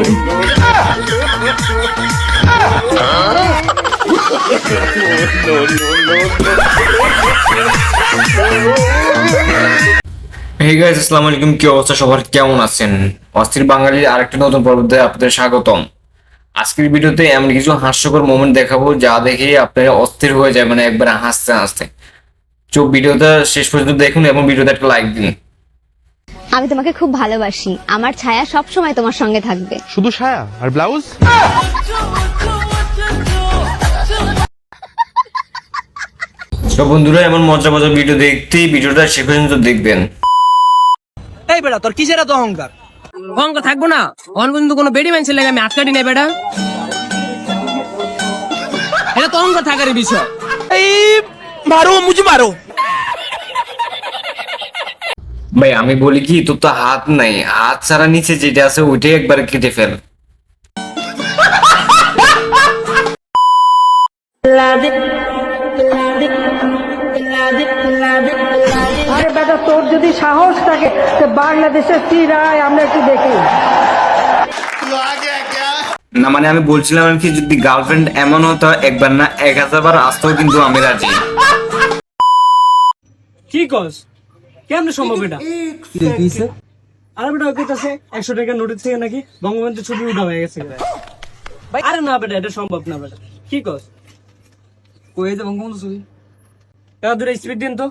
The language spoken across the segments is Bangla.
Hey guys, আসসালামু আলাইকুম। কি অবস্থা সবার, কেমন আছেন? অস্থির বাঙালির আরেকটা নতুন পর্বে আপনাদের স্বাগতম। আজকের ভিডিওতে এমন কিছু হাস্যকর মোমেন্ট দেখাবো যা দেখে আপনারা অস্থির হয়ে যায়, মানে একবার হাসতে হাসতে। ভিডিওটা শেষ পর্যন্ত দেখুন এবং ভিডিওতে একটা লাইক দিন। আমি তোমাকে খুব ভালোবাসি, আমার ছায়া সব সময় তোমার সঙ্গে থাকবে। শুধু ছায়া আর ব্লাউজ? তো বন্ধুরা, এমন মজা মজা ভিডিও দেখতে ভিডিওটা শেষ পর্যন্ত দেখবেন। এই বেটা, তোর কিসের এত অহংকার? অহংকার থাকবো না? অহন কিন্তু কোনো বেডি মানছে লাগে আমি আটকাটি নাই বেটা। এটা তো অহংকার থাকার বিষয়। এই মারো মুঝে মারো। ভাই আমি বলি কি, তোর তো হাত নাই, হাত ছাড়া নিচে যেটা আছে ওইটাই একবার কেটে ফেল। আরে বেটা, তোর যদি সাহস থাকে তো বাংলাদেশের চিরায় আমরা একটু দেখি। না মানে আমি বলছিলাম আর কি, যদি গার্লফ্রেন্ড এমন হতো একবার না 1000 বার আসতেও কিন্তু আমি রাজি। কি কস? কেমনে সম্ভব এটা? দেখিছে আরে বেটা, কইতাছে 100 টাকা নোটিস থেকে নাকি বঙ্গবন্ধু ছবি উঠা হয়ে গেছে। আরে না বেটা, এটা সম্ভব না বেটা। কি কস? কই যে বঙ্গবন্ধু ছবি এত দূরে স্পিড দিন তো।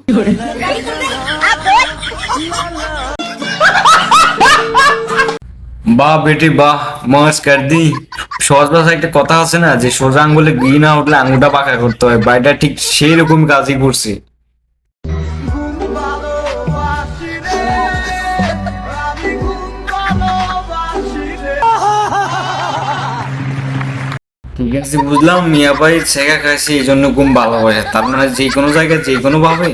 বাহ বেটি বাহ, মজ কর দি। সহজ ভাষায় একটা কথা আছে না, যে সোজা আঙ্গুলে ঘি না উঠলে আঙ্গুলটা বাঁকা করতে হয়। বাড়িটা ঠিক সেই রকম কাজই করছে। ঠিক আছে, বুঝলাম মিয়া ভাই ছেঁকা খাইছে এই জন্য ঘুম ভালোবাসে, তার মানে যে কোনো জায়গায় যে কোনো ভাবে